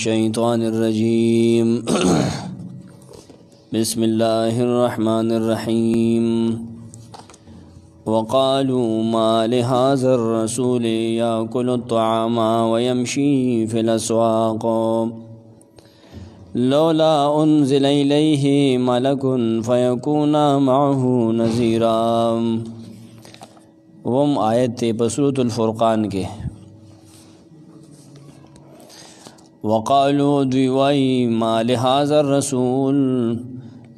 الشيطان الرجيم بسم الله الرحمن الرحيم وقالوا ما لهذا الرسول يأكل الطعام ويمشي في الأسواق لولا أنزل إليه ملك فيكون معه نذيرا. وم آیت بسورة الفرقان کے وقالوا دوی ما لهذا الرسول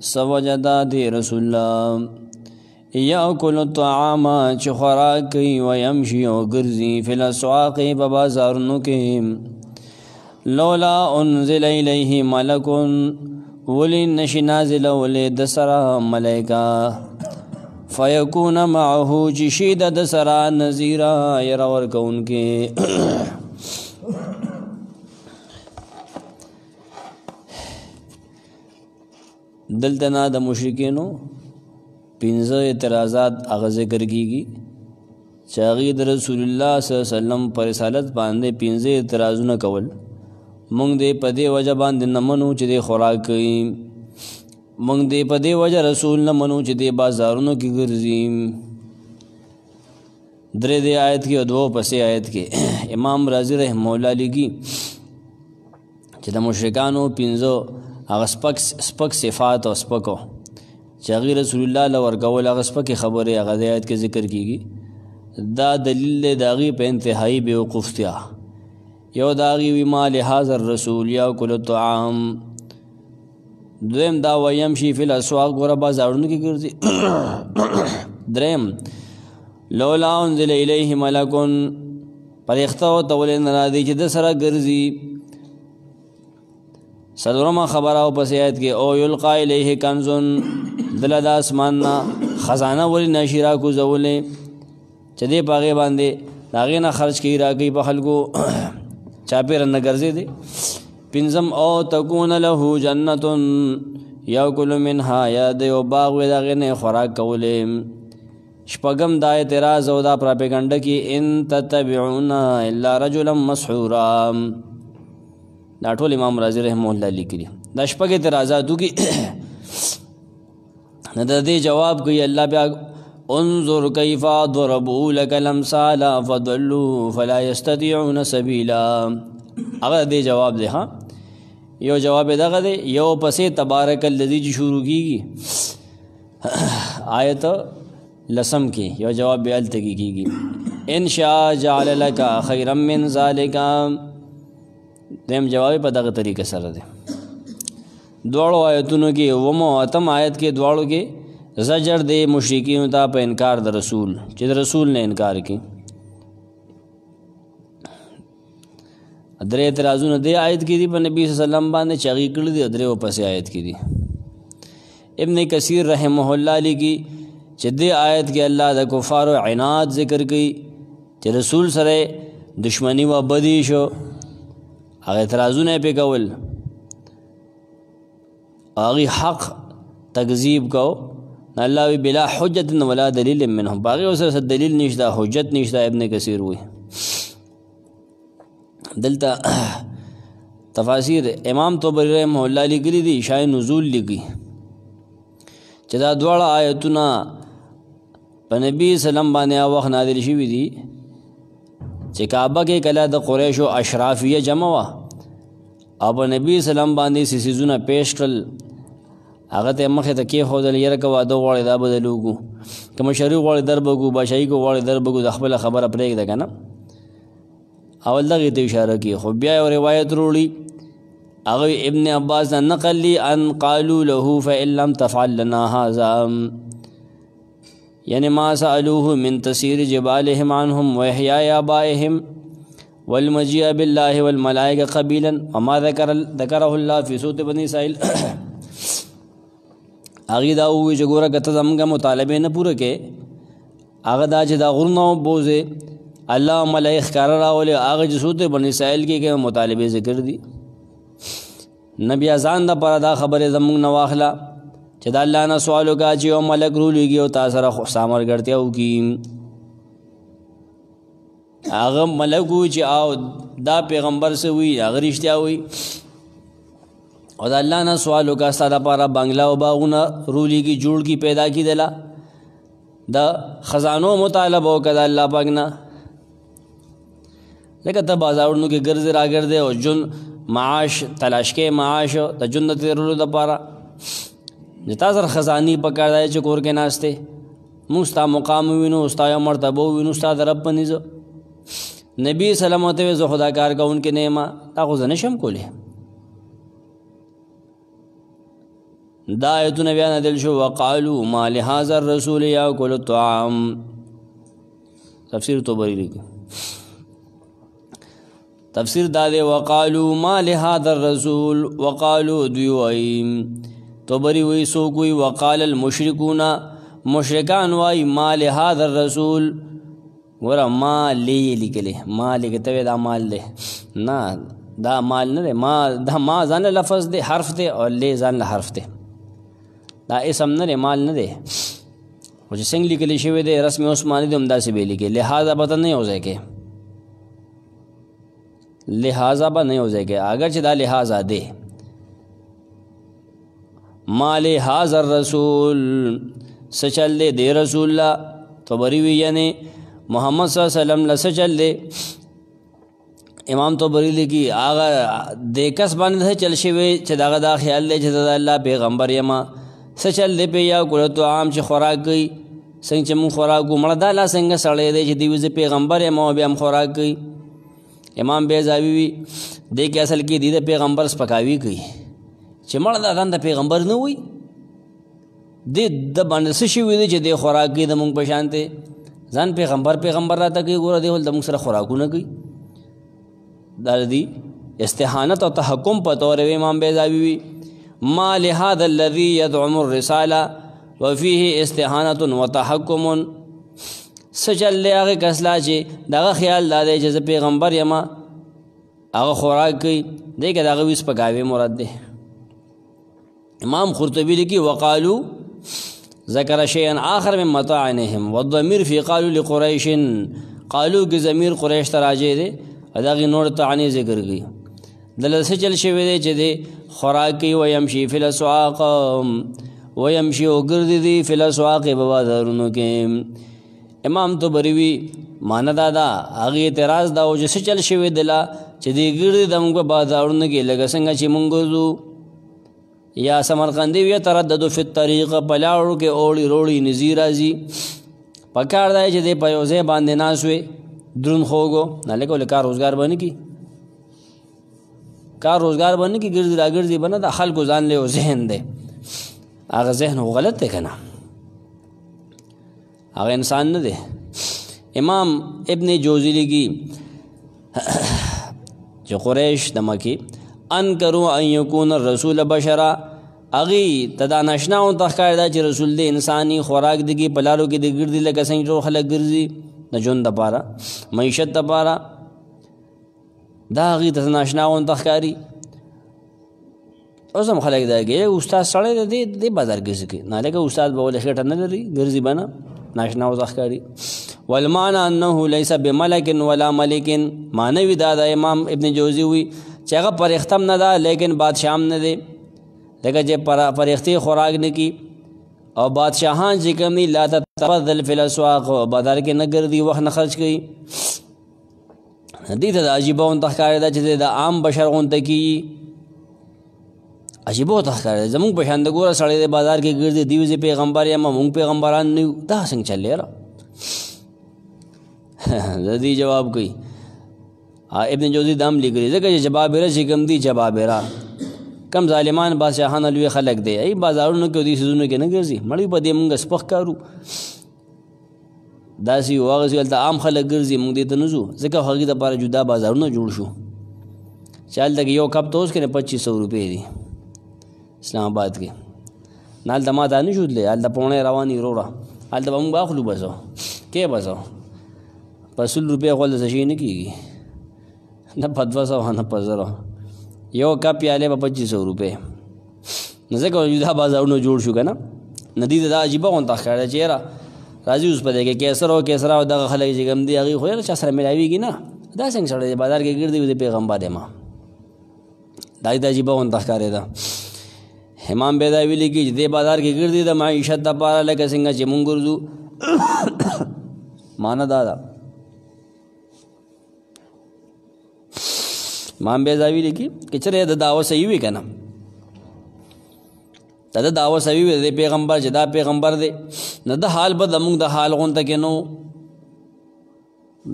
سوجدا دی رسول الله یاکل الطعام چه خوراک کوي ويمشي او ګرځي فی الاسواق په بازارونو کې لولا انزل الیه ملک ولی نشی نازل ولی دسرا ملائکه فیکون معه جشید دسرا نذیرا يرور کون کې دلتنا د مشرکینو پنځه اعتراضات هغه ذکر کیږي چې هغه د رسول الله صلی الله علیه وسلم پر رسالت باندې پنځه اعتراضونه کول. مونږ دې په دې وجه باندې نه منو چې د خوراک کوي، مونږ دې په دې وجه رسول نه منو چې د بازارونو کې ګرځي. درې دې آیت کې او دوه پسې آیت کې امام رازی رحمه الله لیکي چې د مشرکانو پنځه هغه سپک صفات او سپکو چې هغه رسول الله له ورکول هغه سپکې خبرې هغه د آیت کې ذکر کیږي. دا دلیل د هغې په انتهایی بېوقوفتیا. یو د هغې وي ما لهذا الرسول یاکل الطعام، دویم دا ویمشي فی الاسواق ګوره بازارونو کې ګرځي، دریم لولا انزل الیه ملکون پرېخته ورته ولې نه راځي چې د سره ګرځي. څلورمه خبره او پسې آیت کې او یلقا الیه کنزن دله د اسمان نه خزانه ولې نشي راکوزولی چې دې په هغې باندې د هغې نه خرچ کوي راکوي په خلکو چاپېره نه ګرځېدی. پنځم او تکون له جنت یاکل منها، یا د یو باغ وي د هغې نه خوراک کولی. شپږم دا اعتراض او دا پراپیګنډه کې ان تتبعون الا رجلا مسحورا، دا ټول امام رازی رحمه الله لیکلي. دا شپږ اعتراضاتو کې نه د دې جواب کوي الله بیا انظر کیف ضربوا لك الامثال فضلوا فلا يستطيعون سبیلا. هغه دې جواب دی. ها یو جواب دغه دی، یو پسې تبارک الذی چې شروع کیږي آیت لسم کې یو جواب بیا هلته کیږي ان شاء جعل لك خیرا من ذلک. دیم جواب په دغه طریقه سره دی. دواړو آیتونو کې اومو اتم آیت کې دواړو کې زجر دی مشرکینو ته په انکار د رسول، چې د رسول نه انکار کوي. درې اعتراضونه دې آیت کې دي په نبی صلی الله علیه وسلم باندې چې هغې کړي دي، درې پسې آیت کې دي. ابن کثیر رحمه الله لیکي چې دې آیت کې الله د کفارو عناد ذکر کوي چې رسول سره دشمنی و بدی شو، هغه اعتراضونه یې پې کول، هغې حق تکذیب کو. الله وی بلا حجت ولا دلیل منهم، باغې اوس دلیل نشته، حجت نشته. ابن کثیر وی دلته تفاسیر امام طبری رحمه الله لیکلي دي، شای نزول لیکي چې دا دواړه آیتونه په نبي سلم باندې وخت نازل شوي دي چې کعبه کې کله د قریشو اشرافیه جمع وه او په نبي سلم باندې سیسیزونه پیش کړل، هغه ته مخې ته کېښودل یره که واده غواړې دا بدل وکړو، که مشري غواړې در به وکړو، بادشاهي که غواړې در به وکړو، د خپله خبره پرېږده که نه. اول دغې ته اشاره کړي. خو بیا یو روایت روړي هغه ابن عباس نه نقل لي ان قالوا له فإن لم تفعل لنا هذا، یعنی ما سألوه من تسير جبالهم عنهم وإحياء آبائهم والمجيء بالله والملائكة قبيلا وما ذكره الله في سورة بني إسرائيل. هغې دا ووایي چې ګوره که ته زموږ مطالبې نه پوره کې، هغه دا چې دا غرونه وبوځې الله ملائک ښکاره راولي، هغه چې سورة بني اسرائیل کې مطالبې ذکر دي. نه بیا ځان دپاره دا خبرې زموږ نه واخله چې د الله نه سوال وکړه چې یو ملک رولیږي او تا سره سامرګړتیا وکړي. هغه ملک وي چې او دا پیغمبر څه وي هغه رښتیا وي او د الله نه سوال وکړه ستا دپاره بنګله او باغونه رولیږي جوړ کي پیدا کېدله د خزانو مطالبه وکړه د الله پاک نه لکه ته بازارونو کې ګرځې راګرځې او جون معاش تلاش کې معاش د ژوند د تېرولو دپاره چې تا سره خزانې پکار دی چې کور کې ناستې موږ ستا مقام ووینو ستا یو مرتبه ووینو ستا د رب په نیزه نبي سلام ورته ویل زه خو دا کار کوونکی نه یم دا خو زه نشم کولی دا آیتونه بیا نازل شو وقالو ما لهذا الرسول یاکل الطعام تفسیر طبری لیکي تفسیر دا دی وقالو ما لهذا الرسول وقالو دوی وایي طبری وایي څوک وایي وقال المشرکون مشرکان وایي ما لهذا الرسول ګوره ما لی لیکلی ما لیکته وی دا مال دی نه دا مال نه دی ما دا ما ځان له لفظ دی حرف دی او لی ځان له حرف دی دا اسم نه دی مال نه دی خو چې څنګه لیکلی شوی دی رسم عثماني دی همداسې به لیکي لہذا به ته نه یو ځای کې لہذا به نه یو ځای کې اگر چې دا لہذا دی ما لهذا الرسول څه چل دی دی رسول الله طبري وی یعنی محمد صلی اللہ علیہ وسلم لسه چل دے امام طبری لیکي هغه د کس باندې چل شوی چې دغه دا خیال دی چې د الله پیغمبر یما څه چل دی په یا کولو تو عام چې خوراک کوي څنګه چې مونږ خوراک کوو مړه دا لا څنګه سړی دی چې دی پیغمبر یما بیا هم خوراک کوي امام بیضاوی وی دی کې اصل کې دی د پیغمبر سپکاوي کوي چې مړه دا ځان د پیغمبر نه وي دی د باندې څه شوي دی چې دی خوراک کوي د مونږ په شان دی ځان پیغمبر راته کوي ګوره دی ول د موږ سره خوراکونه کوي دا دی استحانت او تحکم په طور امام بیضاوی وی ما لهذا الذي يدعم الرساله وفيه استحانه وتحكم سجل هغه کسلا چې دغه خیال دادی چې پیغمبر یما هغه خوراک کوي دغه دغه وس پکاوي مراد دی امام قرطبی لیکي وقالو ذکر شيئا آخر من مطاعنهم والضمير في قالوا لقريش قالو کې ضمیر قریش ته راځي دی دغه نور تعنی ذکر کوي دلته چل شوی دی چې دی خوراک کوي ويمشي في الاسواق ويمشي وګرځي في الاسواق په بازارونو کې امام طبری وی معنا دا هغه اعتراض دا او چې چل شوی دلا چې دی ګرځي د موږ بازارونو کې لګ څنګه چې موږ یا سمرقندی وی تردد فی الطریق پلاړو کې اوړي روړي نزی راځي پکار دی چې د پیوځه باندې ناسوي درون خوګو نه لکه کار روزګار باندې کی کار روزګار باندې کی ګرځي راګرځي باندې د خلکو ځان له ذهن دی هغه ذهن غلط دی کنه هغه انسان نه دی امام ابن جوزی لګي چې قریش د مکی انکروا ان یکون الرسول بشرا اغي تدا ناشنا او تخکار دا چې رسول دی انساني خوراک دیږي پلارو کې د ګرځي لکه څنګه ټول خلک ګرځي د ژوند لپاره معیشت لپاره دا اغي تدا ناشنا او تخکاری اوس هم خلک دا کې استاد سره دی بازار ګرځي نه لکه استاد به ول خټه نه لري ګرځي بنا ناشنا او تخکاری والمعنى انه ليس بملك ولا ملك معنی دا د امام ابن جوزی وی چې هغه پرختم نه ده لیکن بادشاہ نه دی لکه چې پرختی خوراک نه کی او بادشاہان چې کوم نه لا تبذل فی الاسواق بازار کې نه ګرځي وخت نه خرج کوي دې ته عجیب او تخکار ده چې د عام بشر غونته کی عجیب او تخکار ده زموږ په شان د ګوره سړی د بازار کې ګرځي دیوځي پیغمبر یا موږ پیغمبران نه دا څنګه چلې را دې جواب کوي ابن جوزی دام لګري ځکه چې جواب راشي کم دي جواب را کم ظالمان بادشاہان لوی خلق دی ای بازارونو کې دي سيزونو کې نه ګرځي مړی په دې مونږ سپخ کارو داسي واغسي ولته عام خلک ګرځي مونږ دې ته نزو ځکه هغه د لپاره جدا بازارونه جوړ شو چال دغه یو کپ توس کې 2500 روپے دي اسلام آباد کې نال دما ته نه جوړلې ال د پونه رواني وروړه ال د مونږ باخلو بسو کې بسو 500 روپے غول زشي نه کیږي نه 500 نه 500 یو کپ پیاله په 2500 روپے نه ځکه جدا بازارونه جوړ شو کنه ندی دا عجیب غون تخکاره چیرې راځي اوس په دې کې کیسر او کیسرا او دغه خلک چې کوم دي هغې خو یې چا سره ملاویږي نه. دا څنګه سړی بازار کې ګرځي وي د پیغمبر یم دا یې د عجیبه غونته ښکارېده. امام بیضاوي لیکي چې دې بازار کې ګرځي د معیشت دپاره لکه څنګه چې مونږ ګرځو. معنی دا ده امام بیضاوي لیکي که چېرې د دعوه صحیح وي که نه د دعوه صحیح وي د پیغمبر چې دا پیغمبر دی نو د حال به زموږ د حال غونته کې نو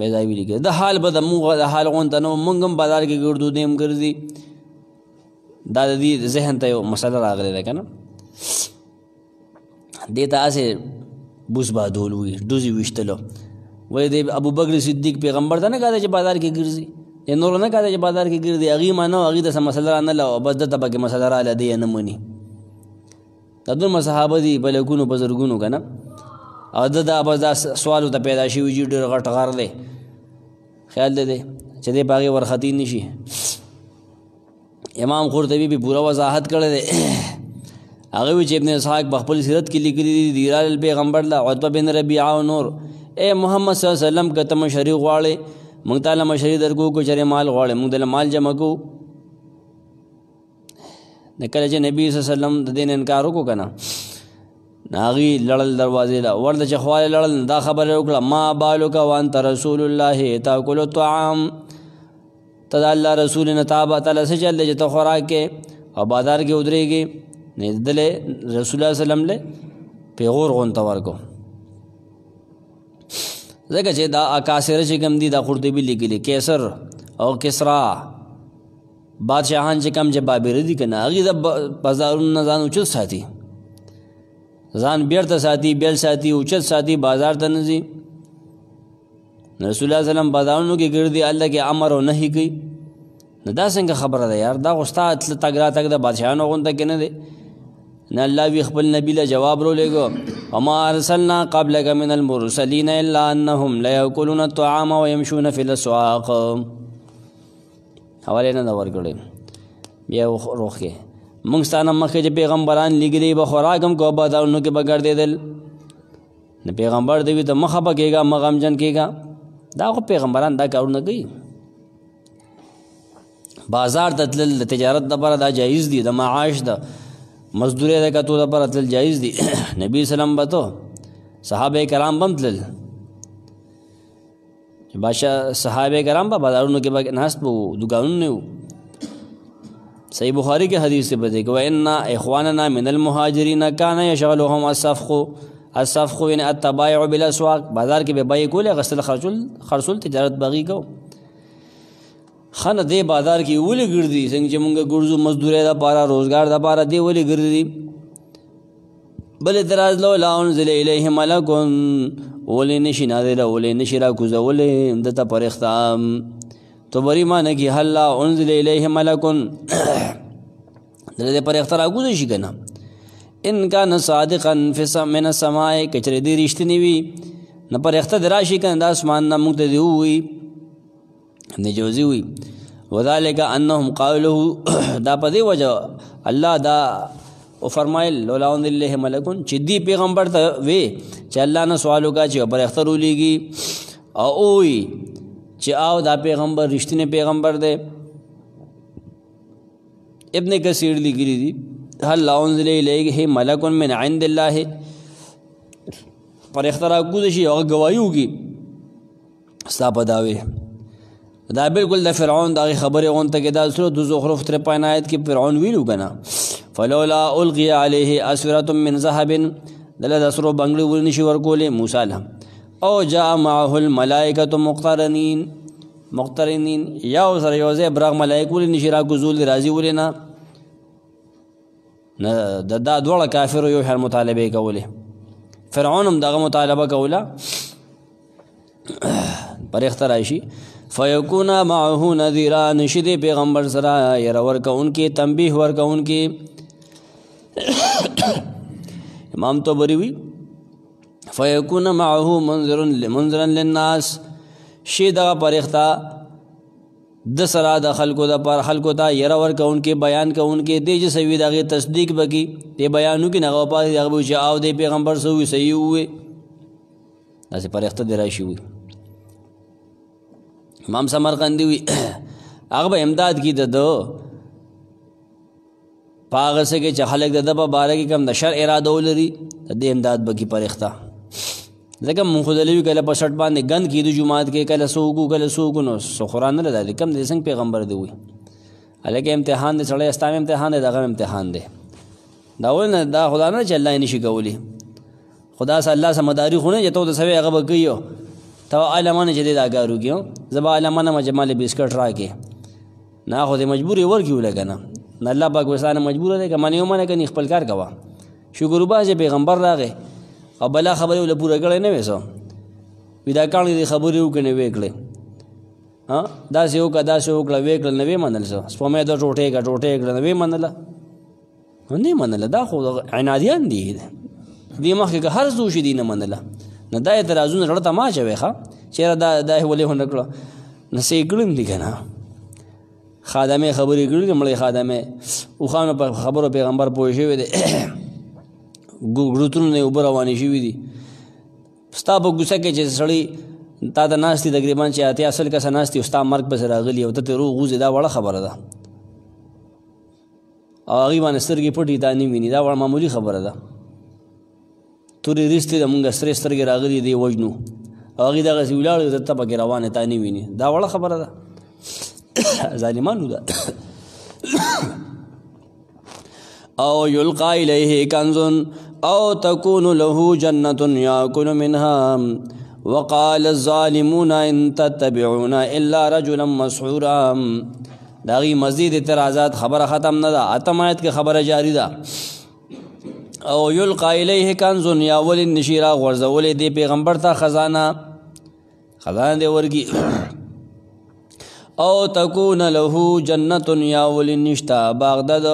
بیضاوي لیکي د حال به زموږ د حال غونته نو مونږ هم بازار کې ګرځو دی هم ګرځي. دا د دې ذهن ته یو مسله راغلی ده که نه دې ته هسې بوس بادول وي ډوزي ویشتلو وایي د ابوبکر صدیق پیغمبر ته نه کاده چې بازار کې ګرځي د نورو نه کاده چې بازار کې ګرځي هغې مانه هغې ته څه مسله رانله او بس دته پکې مسله راله دی یې نه مني. دا دومره صحابه دي په لکونو په زرګونو که نه او ده دا بس دا سوال ورته پیدا شوي چې ډېر غټ غر دی خیال دی چې دی په هغې ورختي نه شي. امام قرطبي به پوره وضاحت کړی دی هغه وی چې ابن اسحاق په خپل سیرت کې لیکلي دي دیرال پیغمبر لا عتبه بن ربیعه او نور اے محمد صلی الله علیه وسلم که ته مشري غواړې موږ تعالی مشري درکو که چېرې مال غواړې موږ دله مال جمع کوو. د کله چې نبي صلی الله علیه وسلم د دې نه انکار وکړو که نه هغې لړل دروازې له ورته چې خوالې لړل دا خبره وکړه ما بالک وانت رسول الله تاکل الطعام ته د الله رسول نه تا به تعالی څه چل دی چې ته خوراک کې او بازار کې ودرېږي نه دلې رسول الله وسلم له پیغور غونته ورکو ځکه چې دا اکاسره چې کوم دي دا قرطبي لیکلي کیسر او کسرا بادشاهان چې کوم چې بابر دي که نه هغې د بازارونو نه ځان اوچت ساتي ځان بیرته ساتي بیل ساتي اوچت ساتي بازار ته نه ځي. رسول الله وسلم بازارونو کې ګرځي الله کې امر او نهي کوي نو دا څنګه خبره ده یار دا خو ستا تګ راتګ د بادشاهانو غونته کې نه دی نه. الله وی خپل نبي له جواب راولېږو وما ارسلنا قبلک من المرسلین الا انهم لیأکلون الطعام ویمشون فی الاسواق حوالې نه ده ورکړې. بیا روخ کې موږ ستا نه مخکې چې پیغمبران لېږلي به خوراک هم کوه بازارونو کې به ګرځېدل نه پیغمبر دی وي ته مخه به کېږه مه غمجن کېږه دا خو پیغمبران دا کارونه کوي. بازار ته تلل د تجارت دپاره دا جایز دي د معاش د مزدورۍ د کتو دپاره تلل جایز دي. نبي سلم به تو صحابه کرام به هم تلل بادشاه صحابه کرام به بازارونو کې به ناست به وو دوکانونه نه وو. صحیح بخاری کې حدیث به دی که وإن اخواننا من المهاجرین کان یشغلهم الصفق یعنی التبایع بالاسواق بازار کې به بیې کولې غسل خرڅول تجارت باغی کو خانه دې بازار کې ولې ګرځي څنګه چې مونږ ګرځو مزدورۍ دپاره روزګار دپاره دې ولې ګرځي. بل اعتراض لولا انزل الیه ملک ولې نشي نازله ولې نشي راکوزولی دته فرښته تو بری معنی کې هل انزل الیه ملک دته فرښته راکوزه شي که نه ان کان صادقا من السماء کچره دې رښتینې وي نه فرښته دې راشي که نه د اسمان نه موږ ته دې ووایي نجوزی ہوئی وذالک انہم قالوا دا په دې وجه الله دا او فرمایل لولا ان الله ملکون چې دی پیغمبر ته وی چې الله نه سوال وکړي چې پر اخترو لیږي او وی چې آو دا پیغمبر رښتینی پیغمبر دی. ابن کثیر لیکلی دی هل انزل الیه ملک من عند الله پر اخترا کو شي او گواہی وکي ستا په داوی دا بالکل د فرعون دغه خبره غونته کې دا سورۃ الزخرف 53 آیت کې فرعون ویلو کنه فلولا القي عليه اسوره من ذهب دله د سرو بنگړي ورنشي ورکولې موسی علیه او جاء معه الملائکه مقترنین یا سره یوځه برغ ملائکه ورنشي را کوزول راضي ورنه نه دا دوړه کافر یو هر مطالبه کوله فرعون هم دغه مطالبه کوله پر اخترایشي فیکون معه نذیرا نشد پیغمبر سره ير ورکونکي تنبیه ورکونکي. امام طبری وی فیکون معه منذرا للناس شی دغه پرختا د سره د خلکو د پر خلکو ته ير ورکونکي بیان کوونکي د جسوي دغه تصدیق بکی دی بیانو کې نه غو پاتې دغه چې او د پیغمبر سو صحیح وي داسې فرښته دې راشي وي. امام سمرقندي وي هغه به امداد کي د ده په هغه څه کې چې خلک د ده په باره کې کوم د شر اراده ولري د دې امداد به کي فرښته. ځکه مونږ خو دلوي کله په شرط باندې ګند کېدو جومات کې کله څوک کله څوک نو څه قرآن نه لدا دی کم دی څنګه پیغمبر دی وي هلکه امتحان دی سړی اسلام امتحان دی دغه امتحان دی دا ول نه دا خدا نه چې الله یې نشي کولی خدا سره الله سره مداري خو نه چې ته د سوي هغه به کوي ته عالمانه چې دی دا کار وکړي زبا عالمانه مجمال بسکټ راکې نه خو دې مجبور یې ورکړي ولګه نه الله پاک وسانه مجبور دی که منې ومنه که خپل کار کوه شکر وباسه پیغمبر راغی او بلا خبرې ول پوره کړی نه وې څه وي دا کاڼي دې خبرې وکړې نه وې کړې داسې وکړه داسې وکړه وې کړل نه وې منل څه سپومې د ټوټې کړه نه وې منله نه منله دا خو عنادیان دي دې مخکې که هر څه وشي دي نه منله نه دا اعتراضونه زړه ته ما اچوې ښه چېرې دا یې ولې ونه کړه نه څه یې کړي دي که نه خادمې خبرې کړي دي مړې خادمې اوښانو په خبرو پیغمبر پوه شوی دی ګروتونو نه اوبه روانې شوي دي ستا په کوڅه کې چې سړی تا ته ناست دي تقریبا چې اتیا اصل کسه ناست دي او ستا مرګ پسې راغلي او ته ترې روغ وځې دا وړه خبره ده او هغې باندې سترګې پټې تا نه ویني دا وړه معمولي خبره ده تورې رستې د مونږ سرې سترګې راغلي دی وژنو او هغې دغسې ولاړې د ته پکې روانې تا نه ویني دا وړه خبره ده ظالمانو ده او یلقا الیه کنز او تکون له جنة یاکل منها وقال الظالمون ان تتبعون الا رجلا مسحورا داغي مزید اعتراضات خبر ختم نه ده اتم آیت کې خبره جاری ده او یلقا الیه کنز یا ول النشیرا غرزول دی پیغمبر ته خزانه دی ورګي او تکون له جنة یا ول نشتا باغداد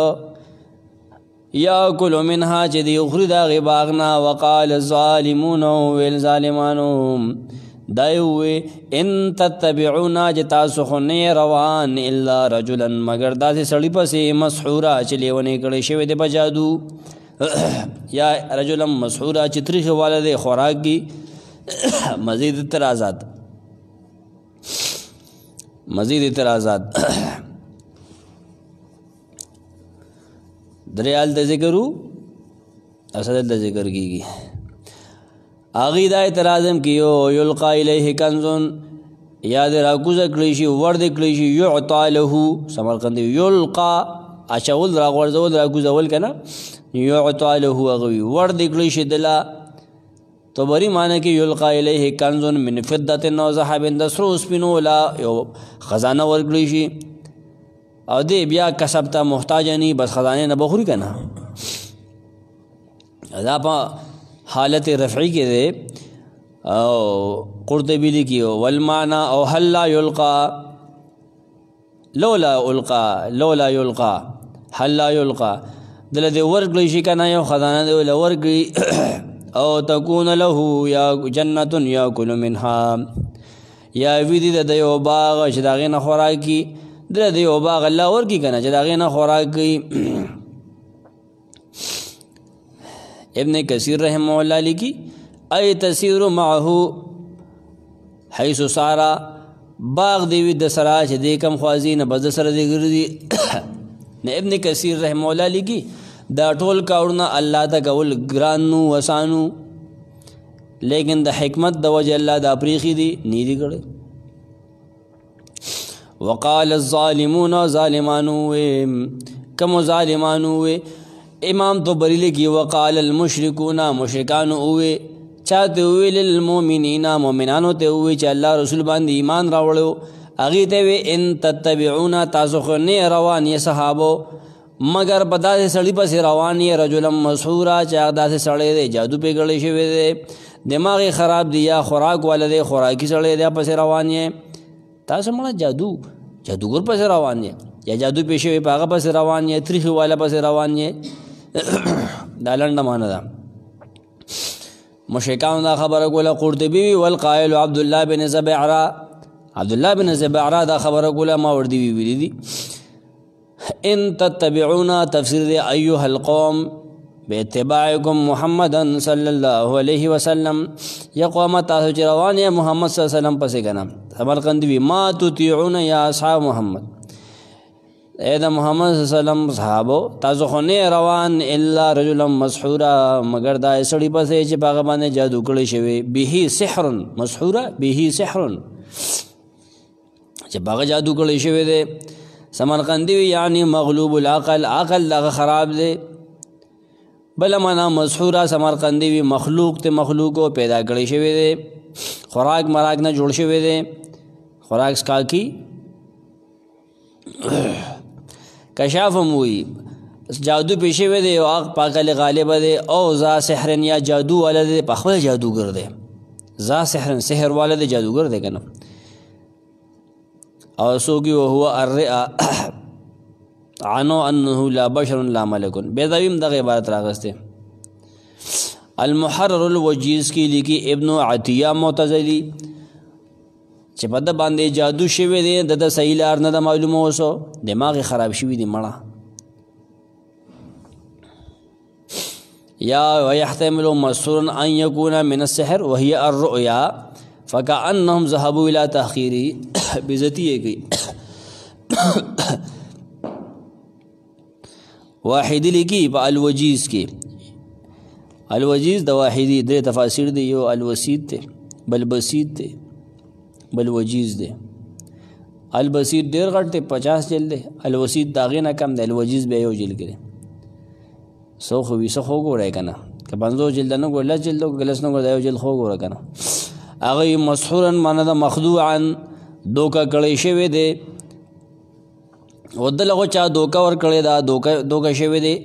یاکل منها چې دی اخری دا غي باغنا وقال الظالمون والظالمانو دایوي ان تتبعون تاسو خو نه روان الا رجلا مگر داسې سړی پسې مسحورا چې لیونی کړی شوی دی په جادو یا رجلا مسحورا چې تریخ والده خوراک کی مزید اعتراضات دریال د ذکرو اصل د ذکر کیږي اغه دا اعتراضم کیو یلقا الیه کنزن یاد راکوز کړی شي ورد کړی شي یعطا له سمرقندی یلقا اچول را غورځول راکوزول کنه یعطا له غوی ورد کړی شي دلا تو بری معنی کې یلقا الیه کنزن من فضه و ذهب دسرو سپینو لا یو خزانه ورکړی شي او دی بیا کسب ته محتاج نه بس خزانه نه بخوري کنه دا په حالت رفعی کې دی او قرطبی لیکي والمعنى او هل لا يلقى لولا يلقى هل لا يلقى دل دی ورګلی شي کنه یو خزانه دی ورګي او تكون له یا جنة یاکل منها یا ویدی د یو باغ چې داغه نه خوراکي دل دی او باغ الله ورکی کنه چې داغه نه خوراک کوي ابن کثیر رحمه الله لیکي ای تسیر معه حيث سارا باغ دی د سرا چې د کم خوازی نه بز سره دی ګرځي نه ابن کثیر رحمه الله لیکي دا ټول کارونه الله ته کول ګرانو وسانو لیکن د حکمت د وجه الله دا پریخي دی نیری کړي وقال الظالمون ظالمانو کم ظالمانو امام تو بریلی کی وقال المشرکون مشرکان اوے چاہتے ہوئے للمومنین مومنانو تے ہوئے چا اللہ رسول باندی ایمان راوڑو اغیتے ہوئے ان تتبعون تاسو خنے روان یہ صحابو مگر پدا سے سڑی پس روان یہ رجلا مسحورا چاہ دا سے سڑے دے جادو پہ گڑے شوے دے دماغ خراب دیا خوراک والا دے خوراکی سڑے دے پس روان یہ تاسو مړه جادوګر پسې روان یې یا جادو پیښې وي په هغه پسې روان یې تریخي والا پسې روان یې دا لنډه معنی ده مشرکانو دا خبره کوله قرطبي والقائل عبد الله بن زبعرا دا خبره کوله ما وردی ویلي دي ان تتبعون تفسیر دی ایها القوم باتباعکم محمدا صلی الله علیه وسلم یا قوم تاسو چې روان یا محمد صلی الله علیه وسلم پسې کنه سمرقندی وی ما تطیعون یا اصحاب محمد اے دا محمد صلی اللہ علیہ وسلم صحابو تاسو خو نه روان الا رجلا مسحورا مگر دا سړی پسې چې پاغه باندې جادو کړی شوی به سحر مسحورا به سحر چې پاغه جادو کړی شوی دی سمرقندی وی یعنی مغلوب العقل عقل دغه خراب دی بل معنا مسحورا سمرقندی وی مخلوق ته مخلوقو پیدا کړی شوی دی خوراک مراک نه جوړ شوی دی خوراک سکا کی کشافم وی جادو پیشے وی دے واق پاکل غالب دے او ذا سحرن یا جادو والا دے پخول جادوگر دے ذا سحرن سحر والا دے جادوگر دے کنا او سوگی وهو الرئا عنو انه لا بشر لا ملکن بیدویم دا عبارت راغستے المحرر الوجیز کی لکی ابن عطیہ معتزلی چې په د باندې جادو شوی دی د صحیح لار نه د معلومه اوسو دماغ خراب شوی دی مړه یا ويحتمل مسحورا ان يكون من السحر وهي الرؤيا فكأنهم ذهبوا الى تحقيره بذاتيه کی واحدی لکی په الوجیز کې الوجیز د واحدی د تفاسیر دی یو الوسید ته بل بسید ته بل وجیز دے البصیر دیر غټ تے 50 جلد دے الوسید داغے نہ کم دے الوجیز بے یو جلد کرے سو خوی سو خو گورے کنا کہ 50 جلد نہ گول جلد گلس نہ گول جلد خو گورے کنا اگے مسحورا معنی دا مخدوعا دوکا کڑے شوی دے ودل غو چا دوکا ور کڑے دا دوکا شوی دے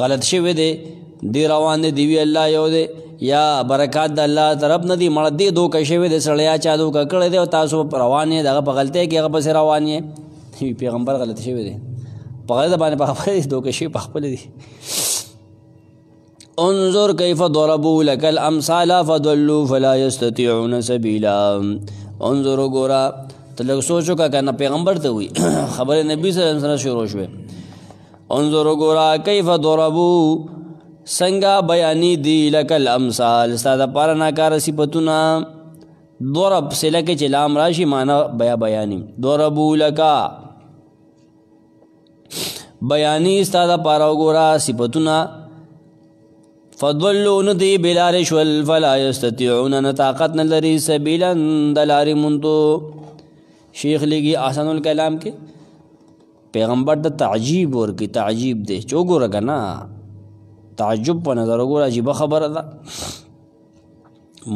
غلط شوی دے دی روان دے دیوی اللہ یو دے یا برکات د الله طرف نه دی مړ دی دوکه شوی د سړیا چا دوکه کړی دی او تاسو روان یې دغه په غلطۍ کې هغه پسې روان یې پیغمبر غلط شوی دی په غلطه باندې په خپل دوکه شوی په خپل دی انظر کیف ضربوا لك الامثال فضلوا فلا يستطيعون سبيلا انظر ګورا تلک سوچو کا کنه پیغمبر ته وی خبر نبی صلی الله علیه وسلم شروع شوه انظر ګورا کیف ضربوا سنگا بیانی دی لکل امثال استاد پارا ناکار صفتنا ضرب سے لکے چلام راشی مانا بیانی ضربو لکا بیانی استاد پارا گورا صفتنا فضلون دی بلارش والفلا یستطیعون نطاقت نلری سبیلا دلاری منتو شیخ لگی آسان الکلام کے پیغمبر دا تعجیب ورکی تعجیب دے چو گو رکا نا تعجب په نظر وګوره عجیبه خبره ده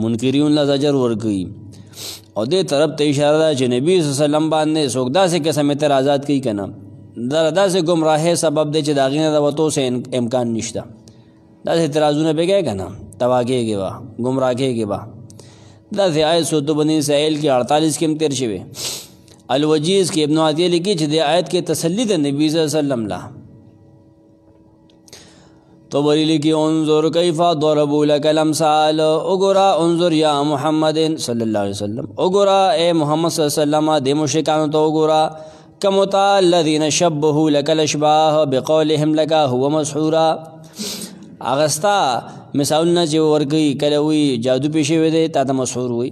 منکرین له زجر ورکوي او دې طرف ته اشاره ده چې نبی صلی الله علیه وسلم باندې څوک داسې قسم اعتراضات کوي که نه دا داسې ګمراهۍ سبب دی چې د هغې نه د وتو څه امکان نشته داسې اعتراضونه پې کوي که نه تباه کېږي به ګمراه کېږي به داسې آیت سورة بنی اسرائیل کې 48 کې هم تېر شوی الوجیز کې ابن عطیہ لیکي چې د آیت کې تسلی د نبی صلی الله علیه وسلم له تو بریلی کی انظر کیفا ضربوا لك الامثال اگرا انظر یا محمد صلی اللہ علیہ وسلم اگرا اے محمد صلی اللہ علیہ وسلم دے مشرکان تو اگرا کمتا الذین شبهوا لك الاشباح بقولهم لك هو مسحورا اغستا مثالنا چې ورکی کلوی جادو پیشے وی دے تا مسحور ہوئی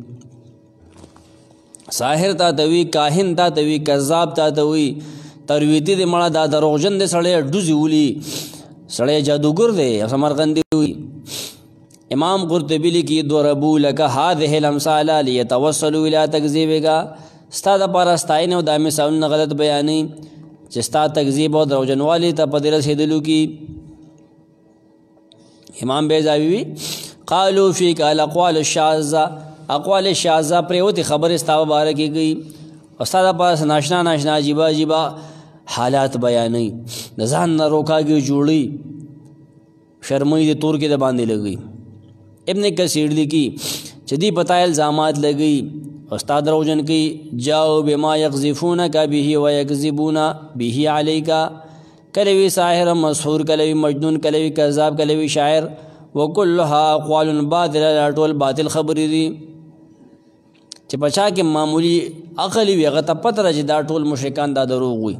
ساحر تا توی کاہن تا توی کذاب تا توی ترویتی دے مړه دا دروغجن دے سړی ډوزی ولی سړی جادوگر دی سمرقندی ہوئی امام قرطبی لیکي ضربوا لك هذه الامثال ليتوصلوا الى تکذیبك ستا د پاره ستاینه او د مثالونه غلط بیانې چې ستا تکذیب او دروغجنوالی ته په دې رسېدلو کې امام بیضاوی قالوا فيك الاقوال الشاذه اقوال شاذه پریوتی خبر ستا مبارک کی او ستا د پاره ناشنا عجیبه عجیبه حالات بیانې د ځان نه روکاږي جوړي شرمۍ د تور کې د باندې لګي ابن کثیر لیکي چې دی پتا الزامات لګي استاد روجن کی جاؤ بما یقذفونک به ويكذبون به علیک کلوی ساحر مسحور کلوی مجنون کلوی کذاب کلوی شاعر وکلها اقوال باطل ټول باطل خبرې دي چې پچا کې معمولی عقل وي هغه ته پته راځي دا ټول مشرکان دا دروغ وي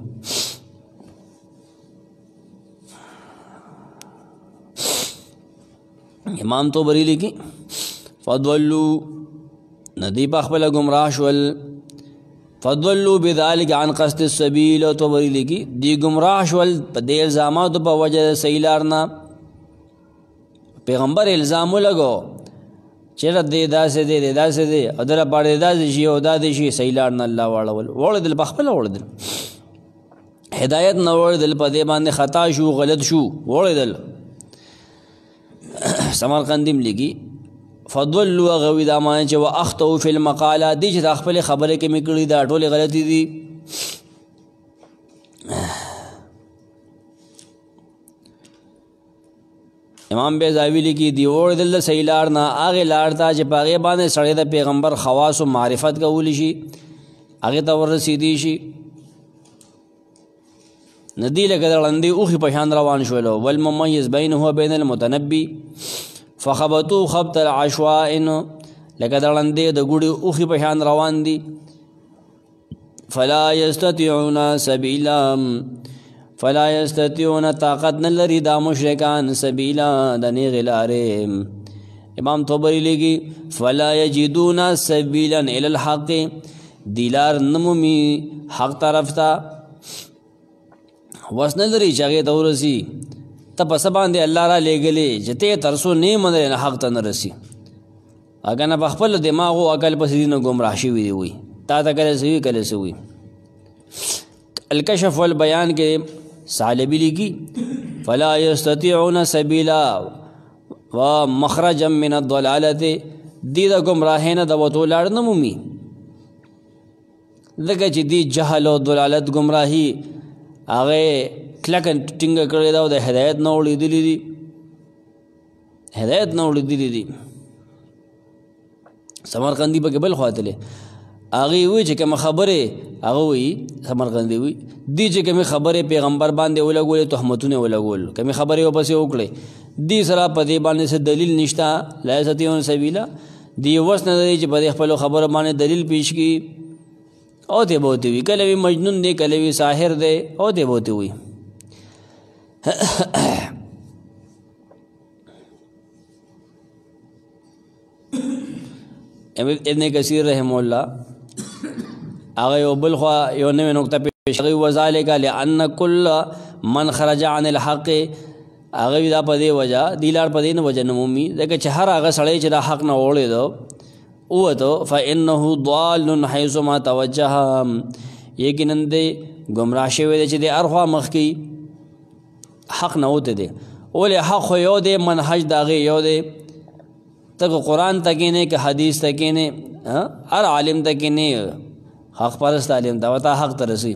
امام طبری لیکي فضلوا ندی په خپل گمراه شول فضلوا بذلك عن قصد السبيل طبری لیکي دی گمراه شول په دې الزاماتو په وجه سیلارنا پیغمبر الزام لګو چیرې دې داسې دی او در باندې داسې شي او داسې شي سیلارنا الله وړدل په خپل وړدل هدایت نه وړدل په دې باندې خطا شو غلط شو وړدل سمرقندیم لیکي فضلوا غوی دا معنی چې واخطئوا فی المقالات دي چې د خپل خبره کې مې کړي دا ټولې غلطي دي امام بیضاوی لیکي دی وړدل صحیح لار نه هغې لار ته چې په هغې باندې سړی د پیغمبر خواص و معرفت کولی شي هغې ته وررسېدی شي ندی لکه د ړندې اوښې په شان روان شولو والممیز بینه و بین المتنبي فخبطوا خبط العشواء لکه د ړندې د ګوډې اوښې په شان روان دي فلا یستطیعون طاقت نه لري دا مشرکان سبیلا د نیغې لارې امام طبري لیکي فلا یجدون سبیلا الی الحق دی لار نه مومي حق طرف ته وس نه لري چې هغې ته ورسي ته په څه باندې الله را لېږلې چې ته یې تر څو نه منلې نه حق ته نه رسي اګه نه په خپل دماغ او عقل پسې دي نه ګمراه شوي دي وي تا ته کله څه وي کله څه وي الکشف والبیان کې ثعلبی لیکي فلا یستطیعون سبیلا و مخرجا من الضلالت دی د ګمراهۍ نه د وتو لار نه مومي ځکه چې دی جهل او ضلالت ګمراهي هغې کلکه ټینګه کړې ده او د هدایت نه اړېدلي دي سمرقندي پکې بل خوا تللی هغې وایي چې کومه خبرې هغه وایي سمرقندي وایي دي چې کومې خبرې پیغمبر باندې ولګولې تهمتونه ولګول کومې خبرې ورپسې وکړې دي سره په دې باندې څه دلیل نشته لا یستطیعون سبیلا دي وس نه لري چې په دې خپلو خبرو باندې دلیل پیش کړي او ته به ورته وي کله وي مجنون دی کله وي ساحر دی او ته به ورته وي ابن کثیر رحمه الله هغه یو بل خوا یو نوې نقطه پیش کړې وذلک لأن كل من خرج عن الحق هغه دا په دې وجه دی لار په دې نه وجه نه مومي ځکه چې هر هغه سړی چې دا حق نه اوړېدو ووتو فإنه ضال حيث ما توجه یقینا دی ګمراه شوی دی چې د هر خوا مخکې حق نه وته دی ولې حق خو یو دی منهج د هغې یو دی ته که قرآن ته کښېنې که حدیث ته کښېنې هر عالم ته کښېنې حق پرست عالم ته ورته حق ته رسي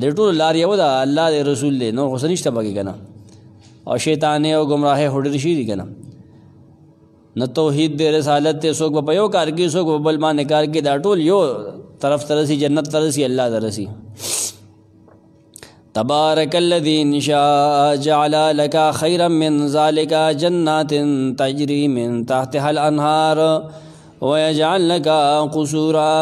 د ټولو لار یو ده الله د رسول دی نور خو څه نشته پکې که نه او شیطانې او ګمراهۍ خو ډېرې شي دي که نه نه توحید دی رسالت دی څوک به په یو کار کې څوک به بل باندې کار کې دا ټول یو طرف ته رسي جنت ته رسي الله ته رسي تبارک الذی ان شاء جعل لك خيرا من ذلك جنات تجري من تحتها الانهار ويجعل لك قصورا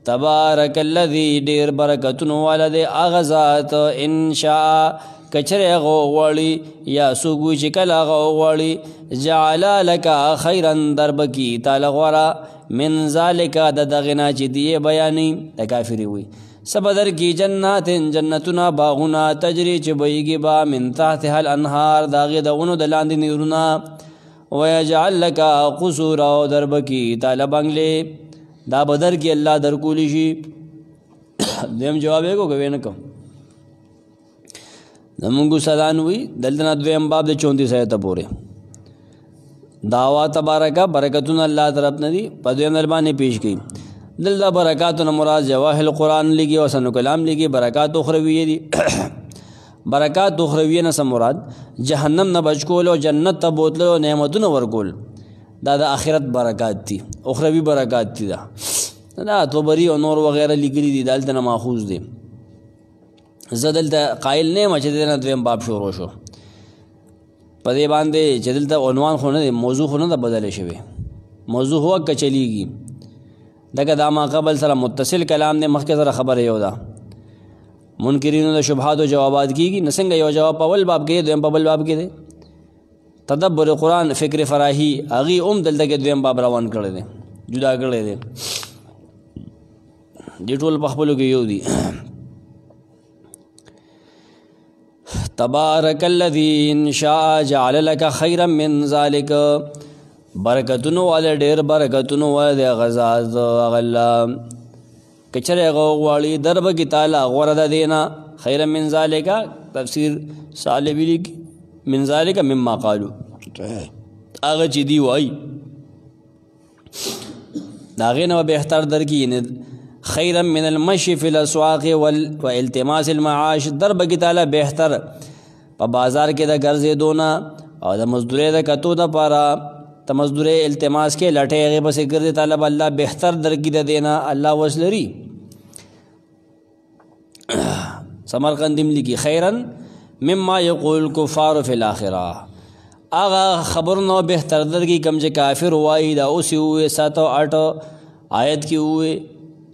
تبارک الذی ډیر برکتونو والا دی هغه ذات ان شاء کچره هغه وغواړي یا څوک وي چې کله هغه وغواړي جعل لك خيرا دربکي تاله غوره من ذلك د دغې نه چې دی بیانوي د کافرې وي سبدر کی جنات جنتنا باغنا تجری چې بهیږي با من تحتها الانهار د هغې د ونو د لاندې نهرونه ویجعل لك قصورا او دربکي تاله بنګلې دا به درکړي الله درکولی شي دویم جواب یې کو که ویې نه کوم زمونږ استادان وي دلته نه دویم باب د 34 آیته پورې دعوا تبارکه برکتونه الله طرف نه دي په دویم ځل باندې پیش کړي دلته برکاتونه مراد جواهر القرآن لګي او حسن کلام لګي برکات اخرویه دي برکات اخرویه نه څه مراد جهنم نه بچ کول او جنت ته بوتلو او نعمتونه ورکول دا د آخرت برکات دي اخروی برکات دي دا طبري او نور وغیره لیکلي دي دلته نه ماخوذ دي زه دلته قایل نه یم چې دې نه دویم باب شروع شو په دې باندې چې دلته عنوان خو نه دی موضوع خو نه ده بدله شوې موضوع هو که چلیږي دغه دا ما قبل سره متصل کلام دی مخکې سره خبره یو ده منکرینو د شبهات او جوابات کیږي نه څنګه یو جواب په اول باب کې دویم په بل باب کې دی تدبر قرآن فکر فراهی هغې هم دلته کې دویم باب روان کړی دی جدا کړی دی دې ټول په خپلو کې یو دي تبارک الذی ان شاء جعل لك خیرا من ذلک برکتونو والا ډېر برکتونو والا دی غزاز هغه الله که چېرې هغه وغواړي در به کې تعالی غوره ده دی نه خیرا من ذلک تفسیر صالبي لیکي من ذلک مما قالو هغه چې دی وایي د هغې نه به بهتر درکړي یعنې خیرا من المشي فی الاسواق والتماس المعاش در به کې تعالی بهتر په بازار کې د ګرځېدو نه او د مزدورۍ د کتو دپاره ته مزدورۍ التماس کې لټۍ هغې پسې ګرځې تعالی به الله بهتر درکړي د دې نه الله وس لري سمرقندیم لیکي خیرا مما یقول الکفار فی الاخره هغه خبرونه بهتر درکړي کوم چې کافر وایي دا اوس یې ووایي 7 او 8 آیت کې ووایي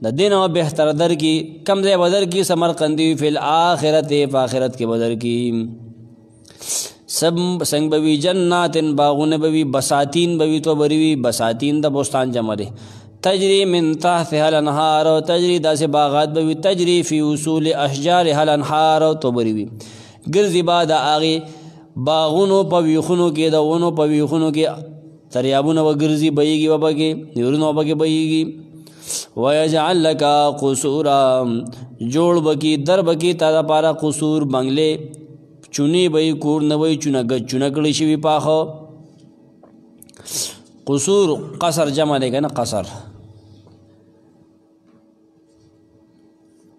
د دې نه بهتر درکړي کوم ځای به درکړي سمرقندي فی الاخرة په آخرت کې به درکړي څنګه به وي جناتن باغونه به وي بساتین به وي تو به وي بساتین د بوستان جمع دی تجری من تحتها الانهار تجری داسې باغات به وي تجری فی اصول اشجارها الانهار تو به وي ګرځي به د هغې باغونو په ویښونو کې د ونو په ویښونو کې دریابونه به ګرځي بهیږي به پکې نهرونه به پکې بهیږي ویجعل لک قصورا جوړ به کي در به کي تا دپاره قصور بنګلې چونې به یې کور نه وی چونه کړی شوي پاخه قصور قصر جمع دی که نه قصر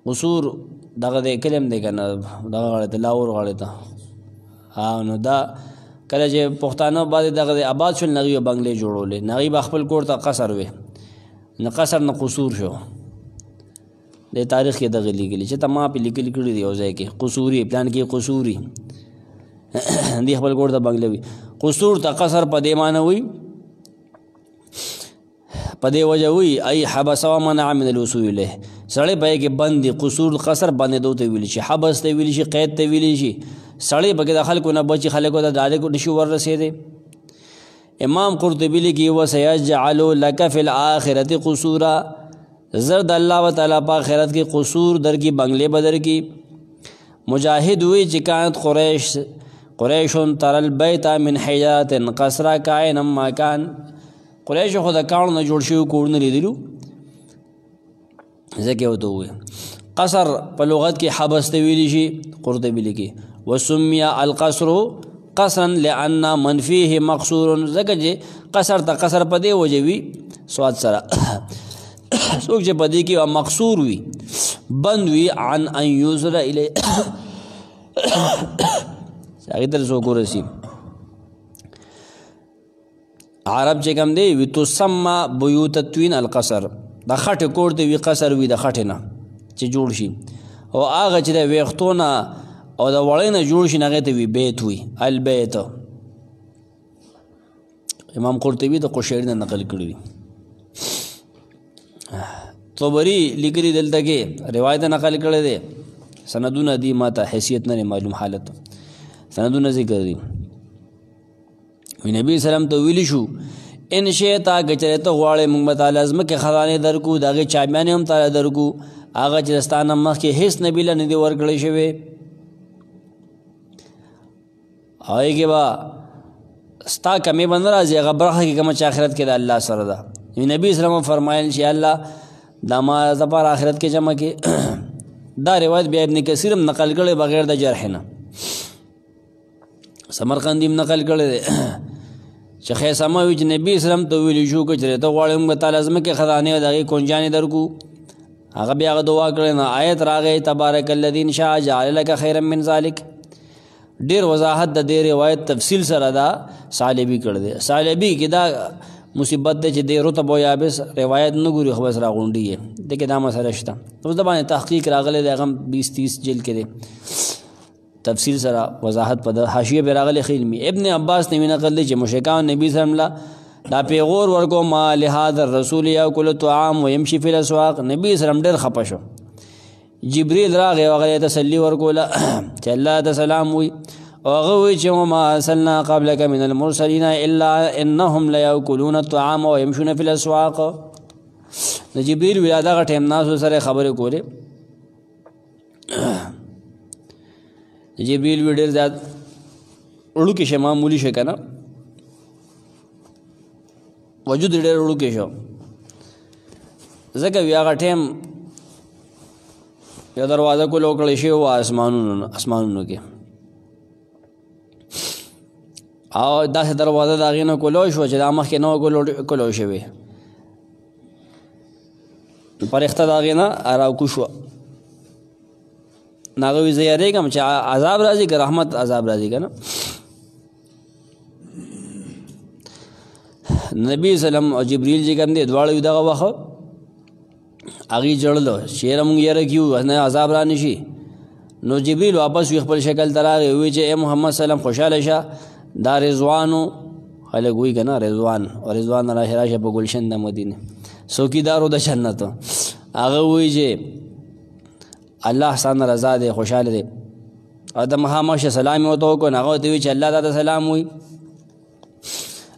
قصور دغه دی کلم دی که نه دغه غاړې ته لاهور غاړې ته نو دا کله چې پښتانه بعضې دغه دی آباد شول نغې به بنګلې جوړولې نغې به خپل کور ته قصر وې نه قصر نه قصور شو د تاریخ کې دغه لیکلي چې ته ما پې لیکلي کړي دي یو ځای کې قصوري پلان کې قصوري دې خپل کور ته بنګله وي قصور ته قصر په دې معنی وي په دې وجه وي ای حبس ومنع من الوصول الیه سړی په کې بند دي قصور قصر بندېدو ته ویلی شي حبس ته ویلی شي قید ته ویلی شي سړی پکې د خلکو نه بچي خلکو ته ډالې نشي وررسېدی امام قرطبی لیکي وسیجعل لک فی الاخرة قصورا زرد الله وتعالی په آخرت کې قصور در کی بنگلې بدر کی مجاهد وی چې کانت قریش تر البیت من حجارة قصرا کائنا ما کان قریش خو د کاڼو نه جوړ شوي کورونه لیدلو ځکه ورته ووایي قصر په لغت کې حبس ته ویلی شي قرطبي لیکي وسمي القصر قصرا لأن من فيه مقصور ځکه چې قصر ته قصر په دې وجه وي سواد سره څوک چې په دې کې مقصور وي بند وي عن ان یوزر الی هغې ته څوک ورسي عرب چې کوم دی وي تسمى بیوت التوین القصر د خټې کور ته وي قصر وي د خټې نه چې جوړ شي او هغه چې د ویښتو نه او د وړۍ نه جوړ شي هغې ته وي بیت وي البیت امام قرطبي د قشیري نه نقل کړي دي طبري لیکلي دلته کې روایت نقل کړی دی سندونه دي ما ته حیثیت نه معلوم حالت سندونه ذکر دي نبی سلام ته ویلی شو ان شئتا که چېرې ته غواړې موږ به تاله ځمکې خزانې درکو د هغې چابیانې هم تاله درکو هغه چې ستا نه مخکې هېڅ نبي له نه دي ورکړی شوی هغې کې به ستا کمې به نه راځي هغه برخه کې کومه چې آخرت کې د الله سره ده نبي اسلام فرمایل چې الله دا ما دپاره آخرت کې جمع کې دا روایت بیا ابن کثیر هم نقل کړی بغیر د جرح نه سمرقندي هم نقل کړی دی چې خیسامه وي چې نبي اسلام ته ویلي شو که چېرې ته غواړې موږ به تاله ځمکې خزانې او د هغې کونجانې درکو هغه بیا هغه دعا کړی نه آیت راغی تبارک الذي ان شاء جعل لك خیرا من ذلک ډېر وضاحت د دې روایت تفصیل سره دا صالبي کړی دی صالبي کې دا مصیبت دی چې دی رتب و یابس روایت نه ګوري خو بس راغونډي یې دې کې دا مسله شته اوس د باندې تحقیق راغلی دی هغه 20-30 جلد کې دی تفصیل سره وضاحت په د حاشیه پې راغلی ښه علمي ابن عباس نه نقل دی چې مشرکان نبي صلی الله دا پیغور ورکو ما لهذا الرسول یاکل الطعام ویمشي فی الاسواق نبي صلی الله ډېر خفه شو جبریل راغی او هغه تسلي ورکوله چې الله ته سلام وي او هغه وایي چې وما ارسلنا قبلک من المرسلین الا انهم لیاکلون الطعام ویمشون فی الاسواق. د جبریل وی دغه ټیم ناسو سره خبرې کولې. جبریل وی ډېر زیات وړوکی شی معمولي شی که نه وجود ډېر وړوکی شو ځکه وی هغه ټیم یو دروازه کول وکړی شي و اسمانونو کې او داسې دروازه د هغې نه کولو شوه چې دا مخکې نه وه کولو شوې فرښته د هغې نه راکوز شوه نو هغه وي زه یېرېږم چې عذاب راځي که رحمت عذاب راځي که نه نبی سلم او جبریل چې کوم دی دواړه وي دغه وخت هغې ژړلو چې یاره مونږ یېره کیو نه عذاب را نه شي نو جبریل واپس وي خپل شکل ته راغی ووایي چې ای محمد سلم خوشحاله شه دا رضوانو خلک وایي که نه رضوان او رضوان راشه په ګلشن د مدینې څوکیدارو د جنتو هغه وایي چې الله ستانه رضا دی خوشحاله دی او د مخامخ شه سلام یې ورته وکړو نو هغه ورته وایي چې الله تا ته سلام وایي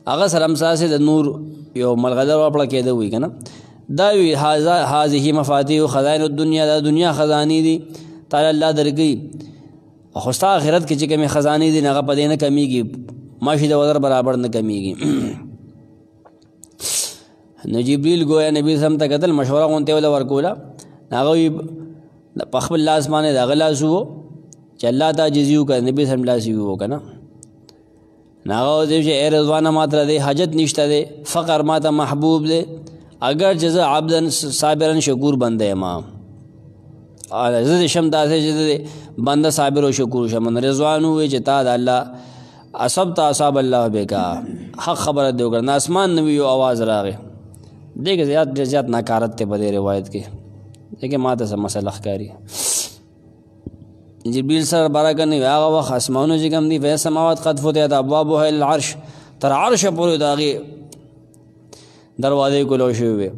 هغه سره همساسې د نور یو ملغلر ورپړه کېده وایي که نه دا وی هذه مفاتیح خزائن الدنیا دا دنیا خزانې دي تعالی الله درکوي خو ستا آخرت کې چې کومې خزانې دي هغه په دې نه کمیږي ماشي د وزر برابر نه کمیږي نو جبریل گویا نبی سم ته کتل مشوره غونتې وله ورکوله هغه وي په خپل لاس باندې د هغه لاس وو چې الله ته عاجزي وکړه نبي سم لاس یې وو که نه نو هغه ورته چې ای رضوانه ما ته دی حاجت نشته دی فقر ما ته محبوب دی اگر چې زه عبدا صابرا شکور بنده یم زه دې شم داسې چې د بنده صابر او شکور شم رضوان ووایي چې تا د الله اصبت اصاب الله بکا حق خبره دې وکړه نه اسمان نه وي یو اواز راغی دې کې زیات ناکارت دی په دې روایت کې دیکھیں ما ته څه مسله ښکاري جبریل سره برکه نه وي هغه وخت اسمانونه چې کوم دي فی السماوات قد فتحت ابوابها الی العرش تر عرشه پورې د هغې دروازې کولو شوې وې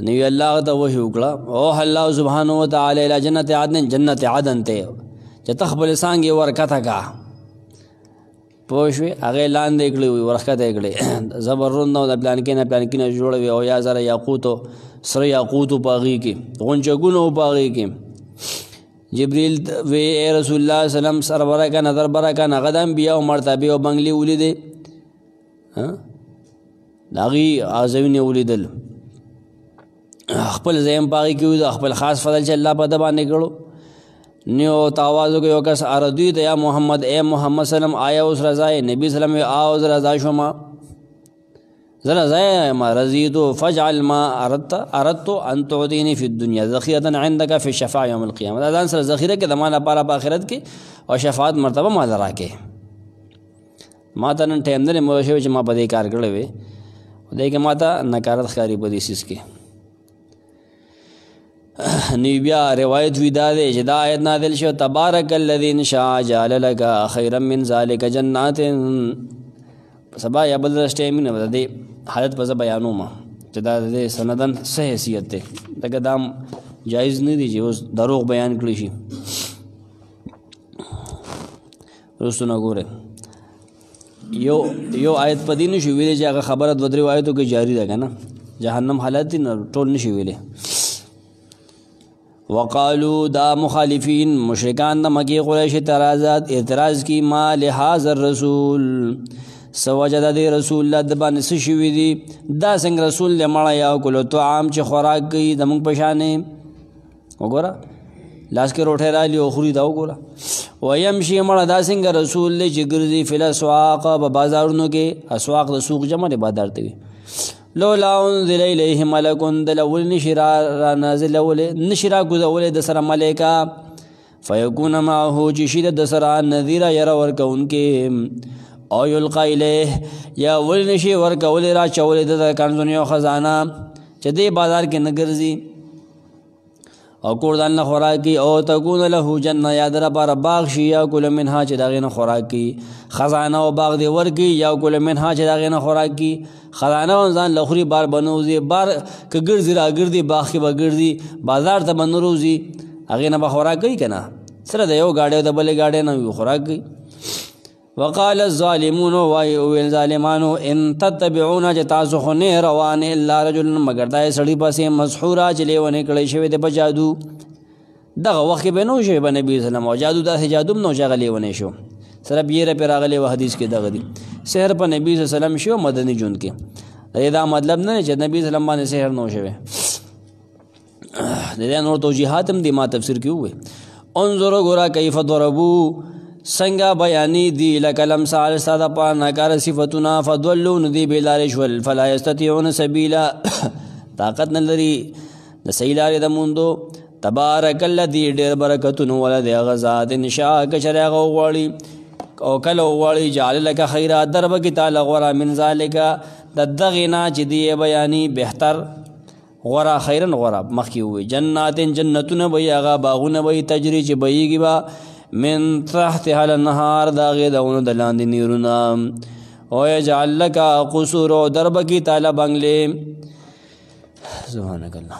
نو یې الله ته وحی وکړه اوح الله سبحانه وتعالی الی جنت عدن جنت عدن ته چې ته خپلې څانګې ورکته کا پوه شوې هغې لاندې کړې وي ورښکته یې کړې زبرون او د پلانکې نه جوړوي او یا زره یاقوتو سره یاقوتو په هغې کې غونچکونو په هغې کې جبریل وی ای رسول الله سلم سر برکه نظر برکه هغه د انبیاو مرتبې او بنګلې ولیدې د هغې عازوین یې ولیدل خپل ځای هم په هغې کې وي خپل خاص فضل چې الله په ده باندې کړو نیو تاواز وکړو یو کس اردوی ته یا محمد ای محمد سلم آیا اوس رضا یې نبي سلم وی آ اوس رضا شوما زه رضا یم رضیتو فاجعل ما اردت ان تعطیني فی الدنیا ذخیرة عندک فی الشفاعة یوم القیامة دا ځان سره ذخیره کې د ما لپاره په آخرت کې او شفاعت مرتبه ما له راکې ما ته نن ټایم نه دی موږ شوی چې ما په دې کار کړی وی خدای کې ما ته نکارت ښکاري په دې سیز کې نو بیا روایت وی دا دی چې دا آیت نازل شو تبارک الذی انشاء جعل لك خیرا من ذلک جنات سبا یا بل رس ټایم نه د دې حالت په زه بیانوم چې دا د دې سندن څه حیثیت دی لکه دا جایز نه دی چې اوس دروغ بیان کړی شي وروستو نه ګوره یو آیت په دې نشي ویلی چې هغه خبره دوه درې آیتو کې جاري ده که نه جهنم حالت دي نه ټول نشي ویلی وقالو دا مخالفین مشرکان د مکی قریش اعتراض کی ما لهذا الرسول سوجد دی رسول الله د باندې څه شوي دي دا څنګه رسول دی مړه یا کلو طعام چې خوراک کوي د موږ په شانې وګوره لاس کې روټۍ رالي او خوري دا وګوره ویمشي مړه دا څنګه رسول دی چې ګرځي فی الاسواق په بازارونو کې اسواق د سوق جمع دی بازار ته وي لولا انزل الیه ملک دلول نشرا کوزول د سره ملائکه فیکون معه چې شي د سره نذیره یره ورکوونکې او یلقا الیه یا ول نشي ورکولی را چولی د کنزونو یو خزانه چې دې بازار کې نه ګرځي او کور ځان نه خوراکي او تکون له جنه یا در لپاره باغ شي یا کل منها چې د هغې نه خوراکي خزانه او باغ دې ورکي یا کل منها چې د هغې نه خوراکي خزانه هم ځان له خوري بار به نه وځي بار که ګرځي را ګرځي باغ کې به ګرځي بازار ته به نه روځي هغې نه به خوراک کوي که نه سره د یو ګاډۍ او د بلې ګاډۍ نه خوراک کوي. وقال الظالمون ویل ظالمانو ان تتبعون چې تاسو خو نه روان الا رجلا مگر دا سړي پسې مسحورا چې لیونی کړی شوی دی په جادو. دغه وخت کې به نو شوی به نبي وسلم او جادو داسې جادو نو چې هغه لیونی شو سره بیره پې راغلی و حدیث کې دغه دي سحر په نبي صلی الله علیه وسلم شو مدني ژوند کې. دا مطلب نه چې نبي صلی الله علیه وسلم باندې سحر نو شوی. د دې نور توجیحات هم دي ما تفسیر کې ووی. انظر ګوره کیف ضربو څنګه بیانی دی لکه الامثال ستا دپاره ناکاره صفتونه فضلوا نو دی بېلارې شول فلا یستطیعون سبیلا طاقت نه لري د صحیح لارې د موندو. تبارک الذي ډېر برکتونه والا دی هغه ذات ان شاء که چېرې هغه وغواړي او کله وغواړي جعل لکه خیرات در به کې تعالی غوره من ذلک د دغې نه چې دی بیاني بهتر غوره خیرن غوره مخکې ووایي جنات جنتونه به یې هغه باغونه به یې تجري چې بهیږي به من تحتها الانهار د هغې دغونو د لاندې نیرونه او یجعل لک قصور او در به کې تعالی بنګلې. سبحانک الله.